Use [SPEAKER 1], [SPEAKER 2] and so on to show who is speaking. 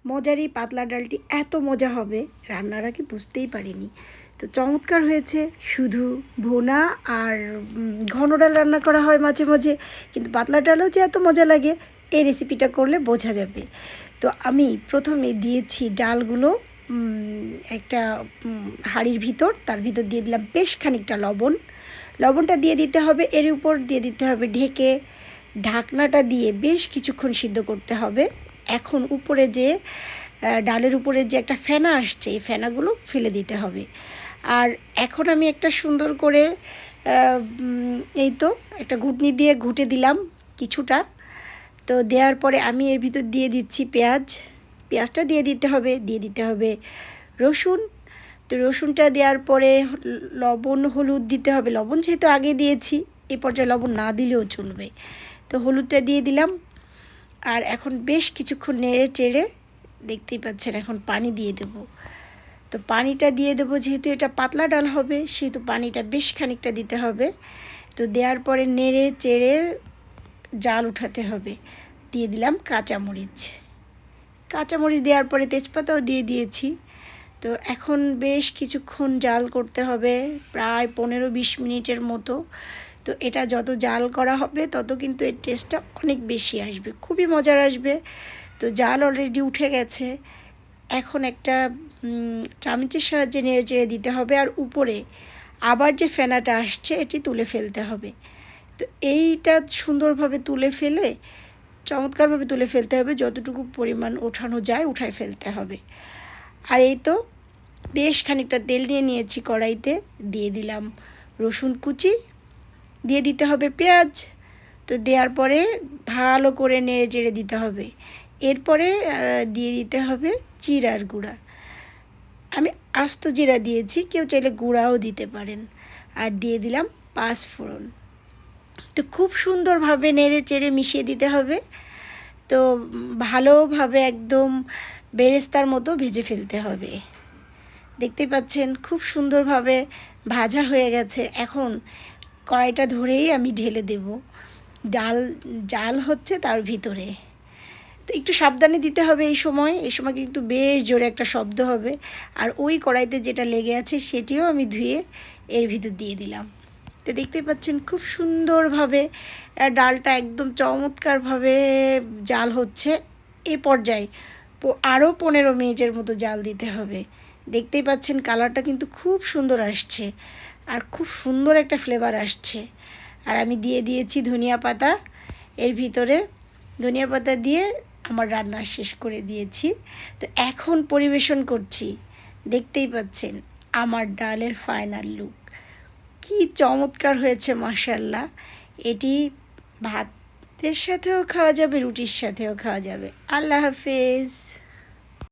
[SPEAKER 1] মজার এই পাতলা ডালটি এত মজা হবে রান্নার আগে বুঝতেই পারিনি। তো চমৎকার হয়েছে। শুধু ভুনা আর ঘন ডাল রান্না করা হয় মাঝে মাঝে, কিন্তু পাতলা ডালও যে এত মজা লাগে এই রেসিপিটা করলে বোঝা যাবে। তো আমি প্রথমে দিয়েছি ডালগুলো একটা হাঁড়ির ভিতর, তার ভিতর দিয়ে দিলাম বেশ খানিকটা লবণ। লবণটা দিয়ে দিতে হবে, এর উপর দিয়ে দিতে হবে ঢেকে, ঢাকনাটা দিয়ে বেশ কিছুক্ষণ সিদ্ধ করতে হবে। এখন উপরে যে ডালের উপরে যে একটা ফেনা আসছে, এই ফেনাগুলো ফেলে দিতে হবে। আর এখন আমি একটা সুন্দর করে এই তো একটা ঘুটনি দিয়ে ঘুটে দিলাম কিছুটা। তো দেওয়ার পরে আমি এর ভিতর দিয়ে দিচ্ছি পেঁয়াজটা দিয়ে দিতে হবে রসুন। তো রসুনটা দেওয়ার পরে লবণ হলুদ দিতে হবে। লবণ যেহেতু আগে দিয়েছি, এ পর্যায়ে লবণ না দিলেও চলবে। তো হলুদটা দিয়ে দিলাম। আর এখন বেশ কিছুক্ষণ নেড়ে চেড়ে, দেখতেই পাচ্ছেন এখন পানি দিয়ে দেব। তো পানিটা দিয়ে দেবো, যেহেতু এটা পাতলা ডাল হবে সেহেতু পানিটা বেশ খানিকটা দিতে হবে। তো দেওয়ার পরে নেড়ে চেড়ে জাল উঠাতে হবে। দিয়ে দিলাম কাঁচামরিচ দেওয়ার পরে তেজপাতাও দিয়ে দিয়েছি। তো এখন বেশ কিছুক্ষণ জাল করতে হবে, প্রায় 15-20 মিনিটের মতো। তো এটা যত জাল করা হবে তত কিন্তু এর টেস্টটা অনেক বেশি আসবে, খুবই মজার আসবে। তো জাল অলরেডি উঠে গেছে। এখন একটা চামচের সাহায্যে নেড়ে চেড়ে দিতে হবে, আর উপরে আবার যে ফেনাটা আসছে এটি তুলে ফেলতে হবে। তো এইটা সুন্দরভাবে তুলে ফেলে, চমৎকারভাবে তুলে ফেলতে হবে, যতটুকু পরিমাণ ওঠানো যায় উঠায় ফেলতে হবে। আর এই তো বেশ খানিকটা তেল নিয়ে নিয়েছি কড়াইতে, দিয়ে দিলাম রসুন কুচি, দিয়ে দিতে হবে পেঁয়াজ। তো দেওয়ার পরে ভালো করে নেড়ে চেড়ে দিতে হবে। এরপরে দিয়ে দিতে হবে জিরার গুঁড়া। আমি আস্ত জিরা দিয়েছি, কেউ চাইলে গুঁড়াও দিতে পারেন। আর দিয়ে দিলাম পাঁচফোড়ন। তো খুব সুন্দরভাবে নেড়ে চেড়ে মিশিয়ে দিতে হবে। তো ভালোভাবে একদম বেরেস্তার মতো ভেজে ফেলতে হবে। দেখতেই পাচ্ছেন খুব সুন্দরভাবে ভাজা হয়ে গেছে। এখন কড়াইটা ধরেই আমি ঢেলে দেব জাল হচ্ছে তার ভিতরে। তো একটু সাবধানে দিতে হবে এই সময় কিন্তু বেশ জোরে একটা শব্দ হবে। আর ওই কড়াইতে যেটা লেগে আছে সেটিও আমি ধুয়ে এর ভিতর দিয়ে দিলাম। তো দেখতেই পাচ্ছেন খুব সুন্দরভাবে ডালটা একদম চমৎকারভাবে জাল হচ্ছে। এ পর্যায়ে আরও 15 মিনিটের মতো জাল দিতে হবে। দেখতেই পাচ্ছেন কালারটা কিন্তু খুব সুন্দর আসছে, আর খুব সুন্দর একটা ফ্লেভার আসছে। আর আমি দিয়ে দিয়েছি ধনিয়া পাতা এর ভিতরে। ধনিয়া পাতা দিয়ে আমার রান্না শেষ করে দিয়েছি। তো এখন পরিবেশন করছি। দেখতেই পাচ্ছেন আমার ডালের ফাইনাল লুক কি চমৎকার হয়েছে মাশাআল্লাহ। এটি ভাতের সাথেও খাওয়া যাবে, রুটির সাথেও খাওয়া যাবে। আল্লাহ হাফেজ।